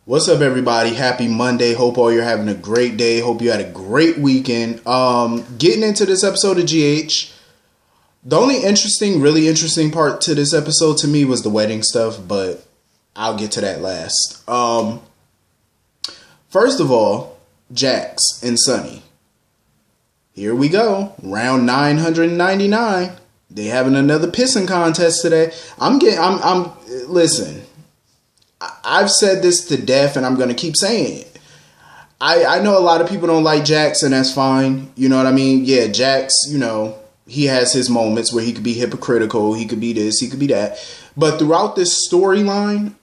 What's up, everybody? Happy Monday. Hope all you're having a great day. Hope you had a great weekend. Getting into this episode of GH, the only really interesting part to this episode to me was the wedding stuff, but I'll get to that last. First of all, Jax and Sonny. Here we go. Round 999. They having another pissing contest today. Listen. I've said this to death, and I'm going to keep saying it. I know a lot of people don't like Jax, and that's fine. You know what I mean? Yeah, Jax, he has his moments where he could be hypocritical. He could be this, he could be that. But throughout this storyline,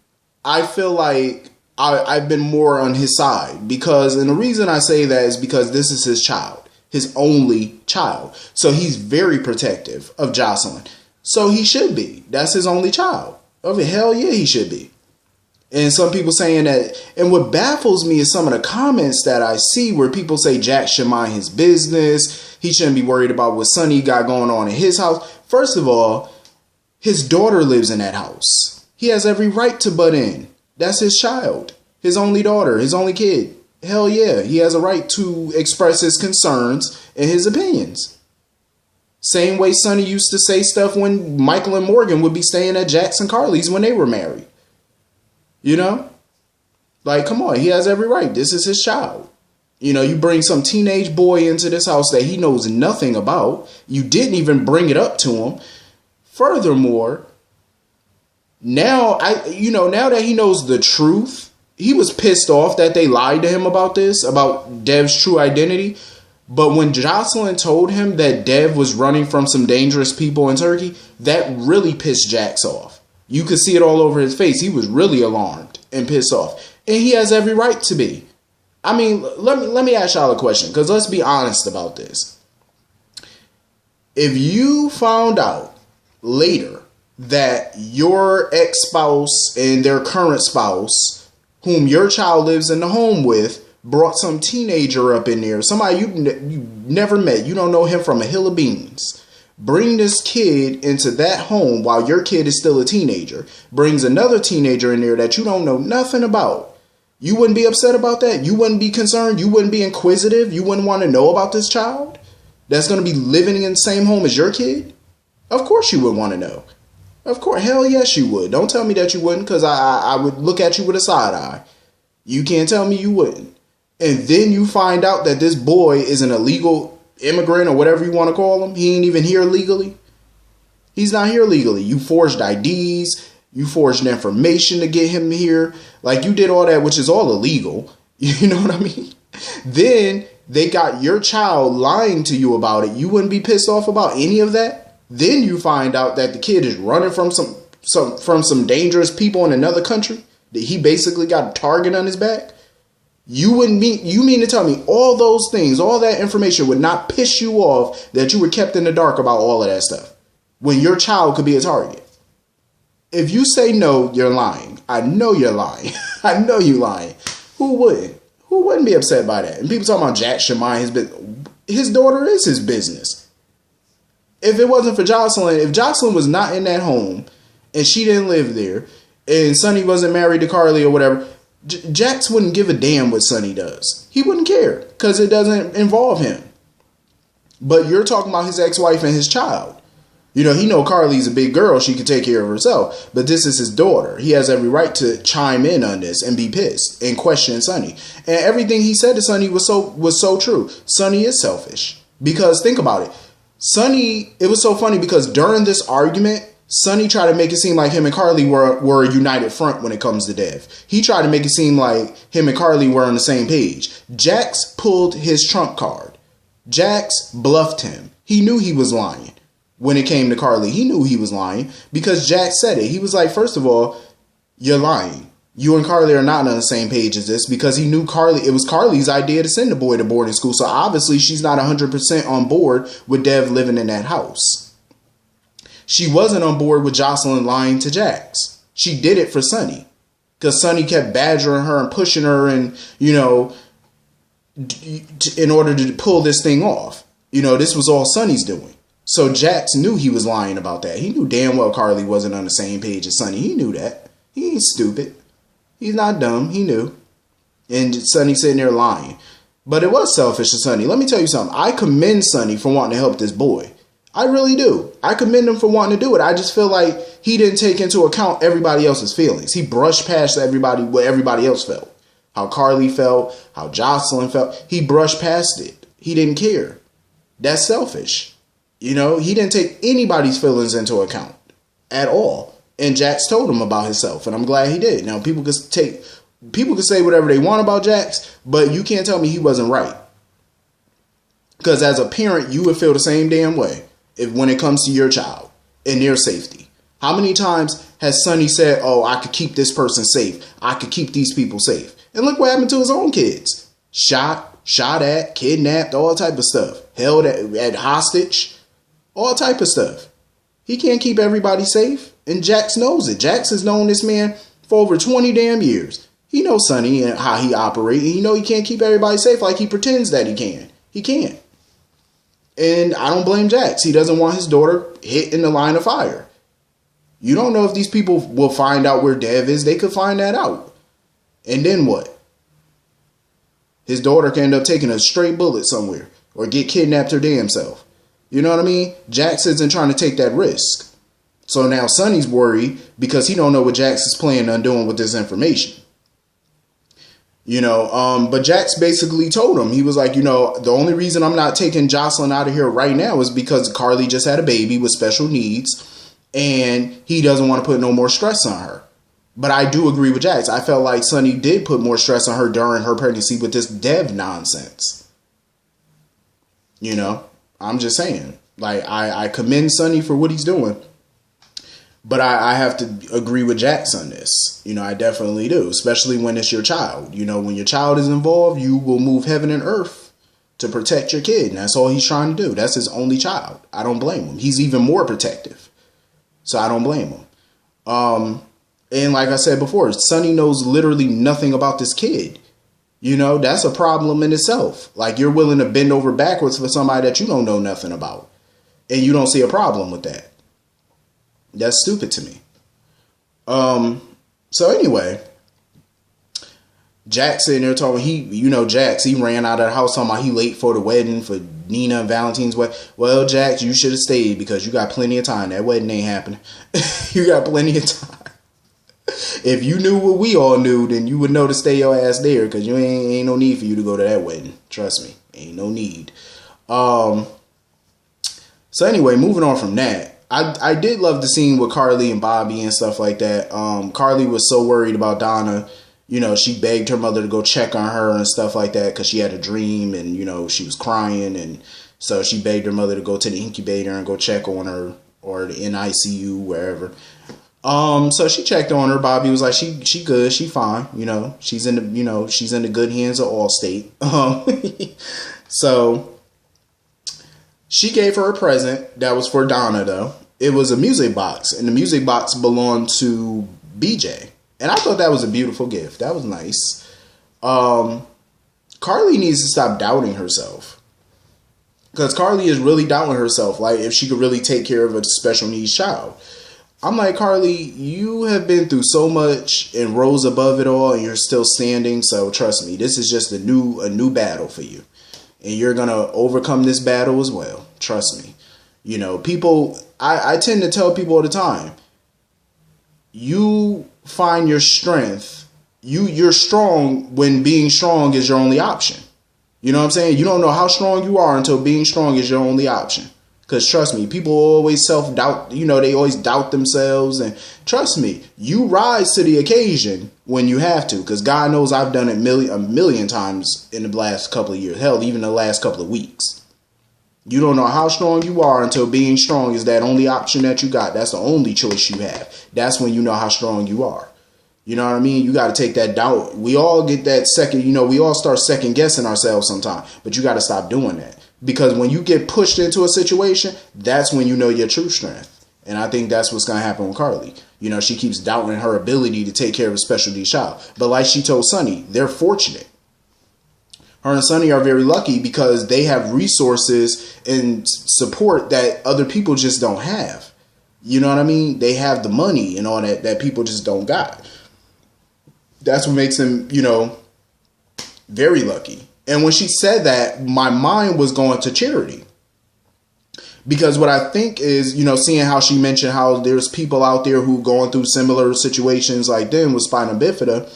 I feel like I've been more on his side. And the reason I say that is because this is his child. His only child. So he's very protective of Jocelyn. So he should be. That's his only child. Hell yeah, he should be. And some people saying that, and what baffles me is some of the comments that I see where people say Jax should mind his business. He shouldn't be worried about what Sonny got going on in his house. First of all, his daughter lives in that house. He has every right to butt in. That's his child, his only daughter, his only kid. Hell yeah, he has a right to express his concerns and his opinions. Same way Sonny used to say stuff when Michael and Morgan would be staying at Jax and Carly's when they were married. You know? Like, come on, he has every right. This is his child. You bring some teenage boy into this house that he knows nothing about. You didn't even bring it up to him. Furthermore, now that he knows the truth, he was pissed off that they lied to him about this, about Dev's true identity. But when Jocelyn told him that Dev was running from some dangerous people in Turkey, that really pissed Jax off. You could see it all over his face. He was really alarmed and pissed off. And he has every right to be. I mean, let me ask y'all a question, because let's be honest about this. If you found out later that your ex-spouse and their current spouse, whom your child lives in the home with, brought some teenager up in there, somebody you never met, you don't know him from a hill of beans, bring this kid into that home while your kid is still a teenager, brings another teenager in there that you don't know nothing about, you wouldn't be upset about that? You wouldn't be concerned? You wouldn't be inquisitive? You wouldn't want to know about this child that's going to be living in the same home as your kid? Of course you would want to know. Of course. Hell yes you would. Don't tell me that you wouldn't, because I would look at you with a side eye. You can't tell me you wouldn't. And then you find out that this boy is an illegal immigrant or whatever you want to call him. He ain't even here legally. He's not here legally. You forged IDs. You forged information to get him here. Like, you did all that, which is all illegal. You know what I mean? Then they got your child lying to you about it. You wouldn't be pissed off about any of that. Then you find out that the kid is running from some dangerous people in another country. That he basically got a target on his back. You mean to tell me all those things, all that information would not piss you off that you were kept in the dark about all of that stuff when your child could be a target? If you say no, you're lying. I know you're lying. I know you lying. Who wouldn't? Who wouldn't be upset by that? And people talking about Jax should mind his business. His daughter is his business. If it wasn't for Jocelyn, if Jocelyn was not in that home and she didn't live there and Sonny wasn't married to Carly or whatever, Jax wouldn't give a damn what Sonny does. He wouldn't care because it doesn't involve him. But you're talking about his ex-wife and his child. He know Carly's a big girl. She can take care of herself. But this is his daughter. He has every right to chime in on this and be pissed and question Sonny. And everything he said to Sonny was so true. Sonny is selfish. Because think about it. It was so funny because during this argument, Sonny tried to make it seem like him and Carly were a united front when it comes to Dev. He tried to make it seem like him and Carly were on the same page. Jax pulled his trump card. Jax bluffed him. He knew he was lying when it came to Carly. He knew he was lying because Jax said it. He was like, first of all, you're lying. You and Carly are not on the same page as this, because he knew it was Carly's idea to send the boy to boarding school. So obviously she's not 100% on board with Dev living in that house. She wasn't on board with Jocelyn lying to Jax. She did it for Sonny. Because Sonny kept badgering her and pushing her and, in order to pull this thing off. This was all Sonny's doing. So Jax knew he was lying about that. He knew damn well Carly wasn't on the same page as Sonny. He knew that. He ain't stupid. He's not dumb. He knew. And Sonny sitting there lying. But it was selfish of Sonny. Let me tell you something. I commend Sonny for wanting to help this boy. I really do. I commend him for wanting to do it. I just feel like he didn't take into account everybody else's feelings. He brushed past what everybody else felt. How Carly felt, how Jocelyn felt. He brushed past it. He didn't care. That's selfish. You know, he didn't take anybody's feelings into account at all. And Jax told him about himself, and I'm glad he did. Now, people could say whatever they want about Jax, but you can't tell me he wasn't right. Because as a parent, you would feel the same damn way when it comes to your child and their safety. How many times has Sonny said, oh, I could keep this person safe. I could keep these people safe. And look what happened to his own kids. Shot at, kidnapped, all type of stuff. Held at hostage, all type of stuff. He can't keep everybody safe. And Jax knows it. Jax has known this man for over 20 damn years. He knows Sonny and how he operates. And he know he can't keep everybody safe like he pretends that he can. He can't. And I don't blame Jax. He doesn't want his daughter hit in the line of fire. You don't know if these people will find out where Dev is. They could find that out. And then what? His daughter can end up taking a straight bullet somewhere or get kidnapped her damn self. You know what I mean? Jax isn't trying to take that risk. So now Sonny's worried because he don't know what Jax is planning on doing with this information. You know, but Jax basically told him, he was like, you know, the only reason I'm not taking Jocelyn out of here right now is because Carly just had a baby with special needs and he doesn't want to put no more stress on her. But I do agree with Jax. I felt like Sonny did put more stress on her during her pregnancy with this Dev nonsense. You know, I'm just saying, like, I commend Sonny for what he's doing. But I have to agree with Jax on this. You know, I definitely do. Especially when it's your child. You know, when your child is involved, you will move heaven and earth to protect your kid. And that's all he's trying to do. That's his only child. I don't blame him. He's even more protective. So I don't blame him. And like I said before, Sonny knows literally nothing about this kid. You know, that's a problem in itself. Like, you're willing to bend over backwards for somebody that you don't know nothing about. And you don't see a problem with that. That's stupid to me. So anyway, Jax sitting there talking, Jax, he ran out of the house talking about he late for the wedding, for Nina and Valentine's wedding. Well, Jax, you should have stayed because you got plenty of time. That wedding ain't happening. You got plenty of time. If you knew what we all knew, then you would know to stay your ass there because you ain't no need for you to go to that wedding. Trust me. Ain't no need. So anyway, moving on from that. I did love the scene with Carly and Bobbie and stuff like that. Carly was so worried about Donna. You know, she begged her mother to go check on her and stuff like that because she had a dream and, you know, she was crying. And so she begged her mother to go to the incubator and go check on her or the NICU, wherever. So she checked on her. Bobbie was like, she good. She fine. You know, she's in the good hands of Allstate. So she gave her a present that was for Donna, though. It was a music box, and the music box belonged to BJ. And I thought that was a beautiful gift. That was nice. Carly needs to stop doubting herself. Because Carly is really doubting herself, like, if she could really take care of a special needs child. I'm like, Carly, you have been through so much and rose above it all, and you're still standing. So trust me, this is just a new battle for you. And you're going to overcome this battle as well. Trust me. You know, people, I tend to tell people all the time, you find your strength. You're strong when being strong is your only option. You know what I'm saying? You don't know how strong you are until being strong is your only option. Because trust me, people always self-doubt, you know, they always doubt themselves. And trust me, you rise to the occasion when you have to. Because God knows I've done it a million times in the last couple of years. Hell, even the last couple of weeks. You don't know how strong you are until being strong is that only option that you got. That's the only choice you have. That's when you know how strong you are. You know what I mean? You got to take that doubt. We all get that second, you know, we all start second guessing ourselves sometimes. But you got to stop doing that. Because when you get pushed into a situation, that's when you know your true strength. And I think that's what's going to happen with Carly. You know, she keeps doubting her ability to take care of a special needs child. But like she told Sonny, they're fortunate. Her and Sonny are very lucky because they have resources and support that other people just don't have. You know what I mean? They have the money and all that people just don't got. That's what makes him, very lucky. And when she said that, my mind was going to charity. Because what I think is, seeing how she mentioned how there's people out there who going through similar situations like them with spina bifida,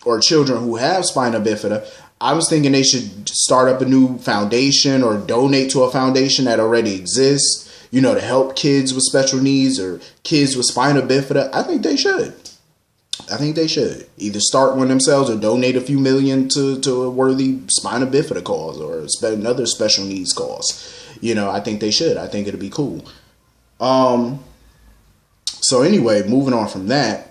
or children who have spina bifida, I was thinking they should start up a new foundation or donate to a foundation that already exists, to help kids with special needs or kids with spina bifida. I think they should. Either start one themselves or donate a few million to a worthy spina bifida cause or another special needs cause. I think they should. I think it'd be cool. So anyway, moving on from that,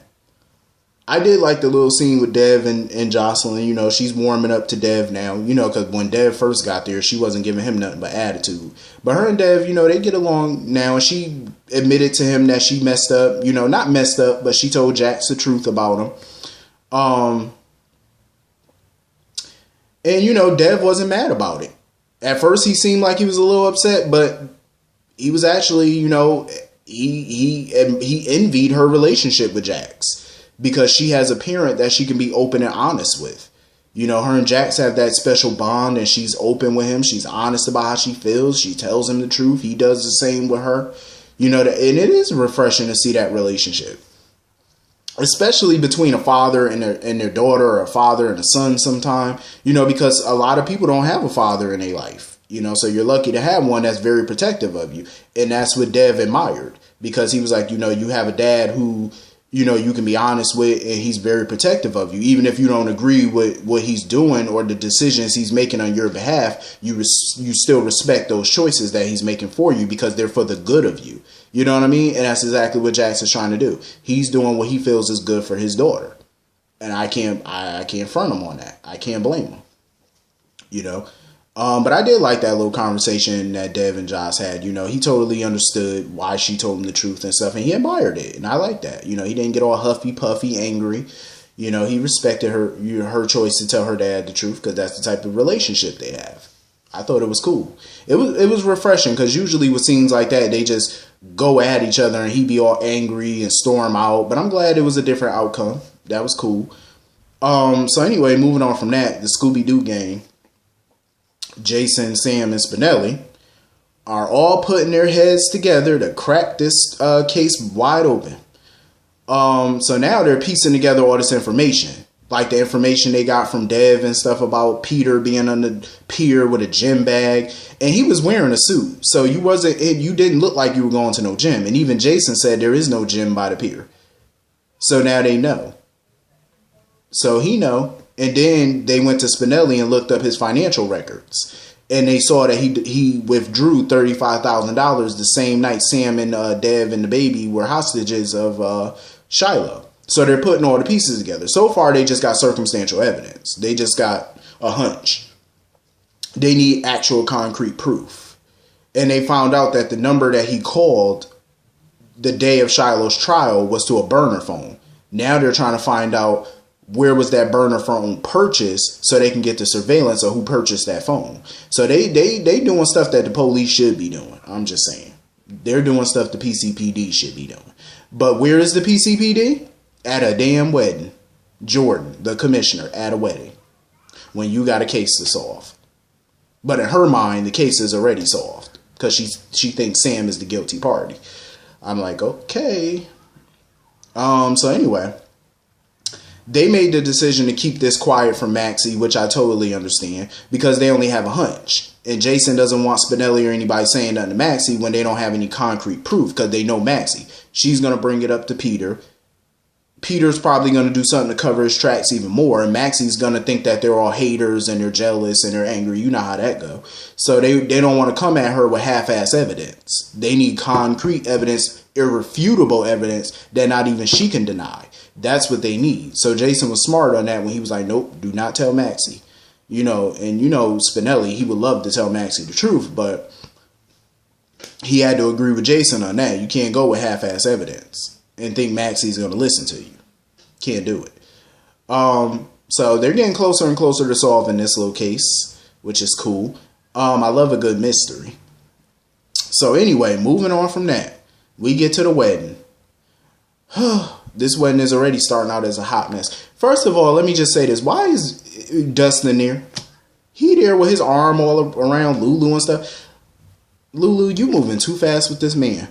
I did like the little scene with Dev and Jocelyn. She's warming up to Dev now, because when Dev first got there, she wasn't giving him nothing but attitude. But her and Dev, they get along now, and she admitted to him that she messed up, not messed up, but she told Jax the truth about him. And, Dev wasn't mad about it. At first, he seemed like he was a little upset, but he was actually, he envied her relationship with Jax because she has a parent that she can be open and honest with. Her and Jax have that special bond, and she's open with him. She's honest about how she feels. She tells him the truth. He does the same with her. And it is refreshing to see that relationship, especially between a father and their daughter, or a father and a son sometime, because a lot of people don't have a father in their life, so you're lucky to have one that's very protective of you. And that's what Dev admired, because he was like, you have a dad who, you can be honest with, and he's very protective of you. Even if you don't agree with what he's doing or the decisions he's making on your behalf, you still respect those choices that he's making for you because they're for the good of you. You know what I mean? And that's exactly what Jax is trying to do. He's doing what he feels is good for his daughter. And I can't front him on that. I can't blame him. But I did like that little conversation that Dev and Joss had. He totally understood why she told him the truth and stuff, and he admired it. And I like that. He didn't get all huffy puffy, angry. He respected her choice to tell her dad the truth, because that's the type of relationship they have. I thought it was cool. It was refreshing, because usually with scenes like that, they just go at each other and he'd be all angry and storm out. But I'm glad it was a different outcome. That was cool. So anyway, moving on from that, the Scooby Doo Gang, Jason, Sam, and Spinelli, are all putting their heads together to crack this case wide open. So now they're piecing together all this information, like the information they got from Dev and stuff about Peter being on the pier with a gym bag, and he was wearing a suit, so you didn't look like you were going to no gym. And even Jason said there is no gym by the pier. So now they know. So he know. And then they went to Spinelli and looked up his financial records, and they saw that he withdrew $35,000 the same night Sam and Dev and the baby were hostages of Shiloh. So they're putting all the pieces together. So far, they just got circumstantial evidence. They just got a hunch. They need actual concrete proof. And they found out that the number that he called the day of Shiloh's trial was to a burner phone. Now they're trying to find out where was that burner phone purchased, so they can get the surveillance of who purchased that phone. So they doing stuff that the police should be doing. I'm just saying. They're doing stuff the PCPD should be doing. But where is the PCPD? At a damn wedding. Jordan, the commissioner, at a wedding. When you got a case to solve. But in her mind, the case is already solved, because she thinks Sam is the guilty party. I'm like, okay. So anyway, they made the decision to keep this quiet from Maxie, which I totally understand, because they only have a hunch. And Jason doesn't want Spinelli or anybody saying nothing to Maxie when they don't have any concrete proof, because they know Maxie. She's going to bring it up to Peter. Peter's probably going to do something to cover his tracks even more, and Maxie's going to think that they're all haters and they're jealous and they're angry. You know how that go. So they don't want to come at her with half-ass evidence. They need concrete evidence, irrefutable evidence that not even she can deny. That's what they need. So Jason was smart on that when he was like, nope, do not tell Maxie. And Spinelli, he would love to tell Maxie the truth, but he had to agree with Jason on that. You can't go with half-ass evidence and think Maxie's going to listen to you. Can't do it. So they're getting closer and closer to solving this little case, which is cool. I love a good mystery. So anyway, moving on from that, we get to the wedding. This wedding is already starting out as a hot mess. First of all, let me just say this. Why is Dustin there? He there with his arm all around Lulu and stuff. Lulu, you moving too fast with this man.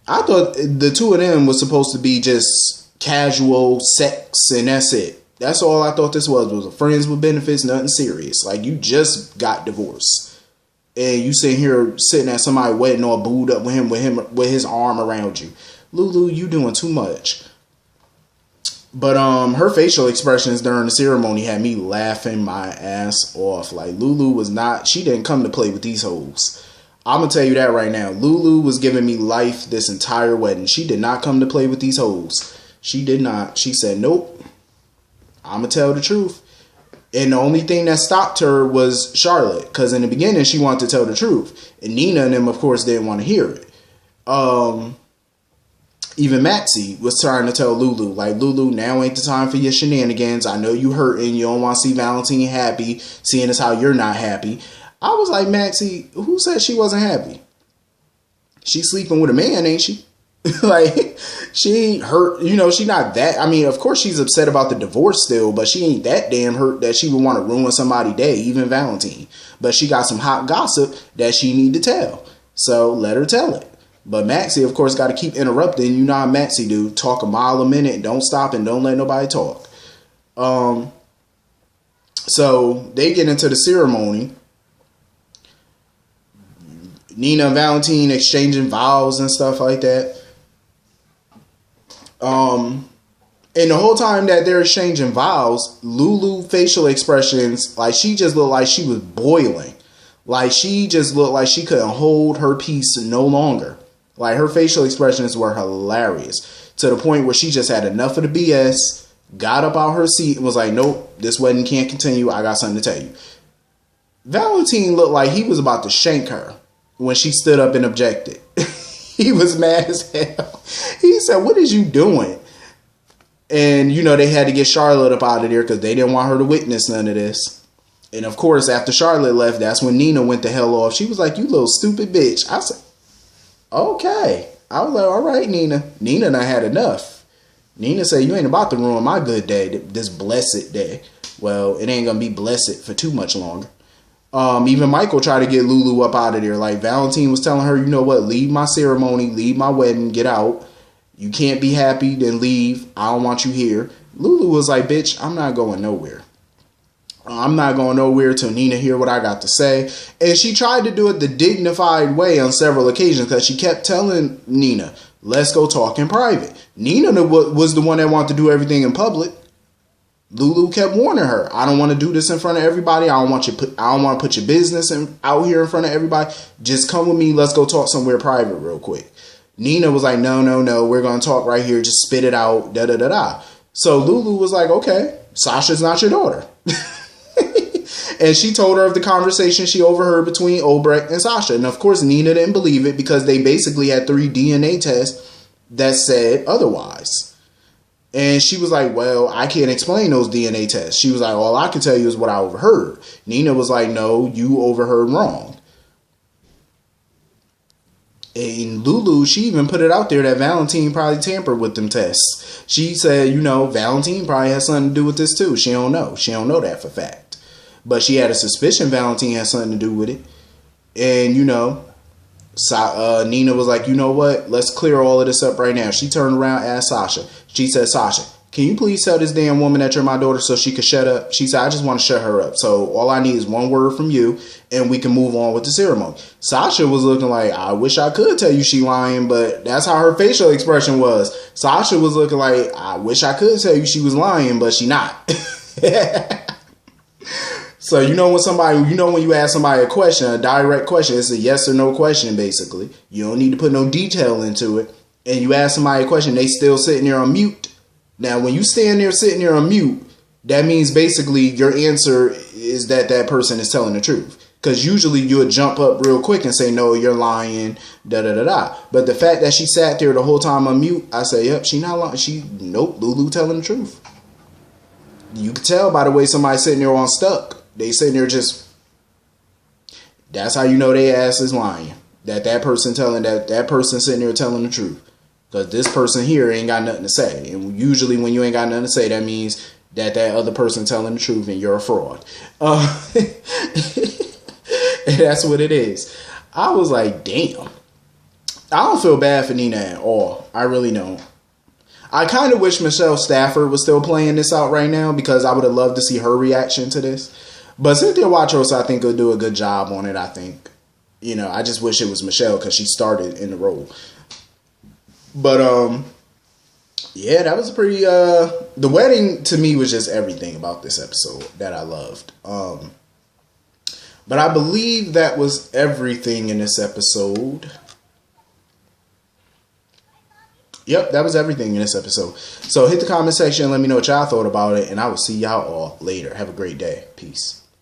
I thought the two of them was supposed to be just casual sex and that's it. That's all I thought this was friends with benefits, nothing serious. Like, you just got divorced. And you sitting at somebody's wedding all booed up with his arm around you. Lulu, you doing too much. But her facial expressions during the ceremony had me laughing my ass off. Like, Lulu she didn't come to play with these hoes. I'm going to tell you that right now. Lulu was giving me life this entire wedding. She did not come to play with these hoes. She did not. She said, nope, I'm going to tell the truth. And the only thing that stopped her was Charlotte. Because in the beginning, she wanted to tell the truth. And Nina and them, of course, didn't want to hear it. Even Maxie was trying to tell Lulu, like, Lulu, now ain't the time for your shenanigans. I know you hurting. You don't want to see Valentine happy, seeing as how you're not happy. I was like, Maxie, who said she wasn't happy? She's sleeping with a man, ain't she? Like, she ain't hurt. You know, she not that. I mean, of course she's upset about the divorce still, but she ain't that damn hurt that she would want to ruin somebody's day, even Valentine. But she got some hot gossip that she need to tell. So let her tell it. But Maxie, of course, got to keep interrupting. You know how Maxie do. Talk a mile a minute. Don't stop and don't let nobody talk. So they get into the ceremony. Nina and Valentine exchanging vows and stuff like that. And the whole time that they're exchanging vows, Lulu facial expressions, like, she just looked like she was boiling. Like, she just looked like she couldn't hold her peace no longer. Like, her facial expressions were hilarious. To the point where she just had enough of the BS, got up out her seat and was like, nope, this wedding can't continue. I got something to tell you. Valentine looked like he was about to shank her when she stood up and objected. He was mad as hell. He said, what is you doing? And, you know, they had to get Charlotte up out of there because they didn't want her to witness none of this. And, of course, after Charlotte left, that's when Nina went the hell off. She was like, you little stupid bitch. I said, okay. I was like, all right, Nina. Nina and I had enough. Nina said, you ain't about to ruin my good day, this blessed day. Well, it ain't going to be blessed for too much longer. Even Michael tried to get Lulu up out of there. Like, Valentine was telling her, you know what, leave my ceremony, leave my wedding, get out. You can't be happy, then leave. I don't want you here. Lulu was like, bitch, I'm not going nowhere. I'm not going nowhere till Nina hear what I got to say. And she tried to do it the dignified way on several occasions because she kept telling Nina, let's go talk in private. Nina was the one that wanted to do everything in public. Lulu kept warning her, I don't want to do this in front of everybody. I don't want to put your business out here in front of everybody. Just come with me. Let's go talk somewhere private real quick. Nina was like, no. We're going to talk right here. Just spit it out. Da-da-da-da. So Lulu was like, okay, Sasha's not your daughter. And she told her of the conversation she overheard between Obrecht and Sasha. And of course, Nina didn't believe it because they basically had 3 DNA tests that said otherwise. And she was like, well, I can't explain those DNA tests. She was like, all I can tell you is what I overheard. Nina was like, no, you overheard wrong. And Lulu, she even put it out there that Valentine probably tampered with them tests. She said, you know, Valentine probably has something to do with this too. She don't know. She don't know that for fact. But she had a suspicion Valentine had something to do with it. And, you know, Nina was like, you know what? Let's clear all of this up right now. She turned around and asked Sasha. She said, Sasha, can you please tell this damn woman that you're my daughter so she could shut up? She said, I just want to shut her up. So all I need is one word from you and we can move on with the ceremony. Sasha was looking like, I wish I could tell you she lying, but that's how her facial expression was. Sasha was looking like, I wish I could tell you she was lying, but she not. So, you know, when you ask somebody a question, a direct question, it's a yes or no question, basically. You don't need to put no detail into it. And you ask somebody a question, they still sitting there on mute. Now, when you stand there sitting there on mute, that means basically your answer is that that person is telling the truth. Because usually you would jump up real quick and say, no, you're lying, da-da-da-da. But the fact that she sat there the whole time on mute, I say, yep, she not lying. Nope, Lulu telling the truth. You can tell by the way somebody's sitting there on stuck. They sitting there just, that's how you know they ass is lying. That person sitting there telling the truth. Because this person here ain't got nothing to say. And usually when you ain't got nothing to say, that means that other person telling the truth and you're a fraud. And that's what it is. I was like, damn. I don't feel bad for Nina at all. I really don't. I kind of wish Michelle Stafford was still playing this out right now, because I would have loved to see her reaction to this. But Cynthia Watros, I think, will do a good job on it, I think. You know, I just wish it was Michelle, because she started in the role. But, yeah, that was pretty, the wedding to me was just everything about this episode that I loved. But I believe that was everything in this episode. Yep, that was everything in this episode. So hit the comment section and let me know what y'all thought about it. And I will see y'all all later. Have a great day. Peace.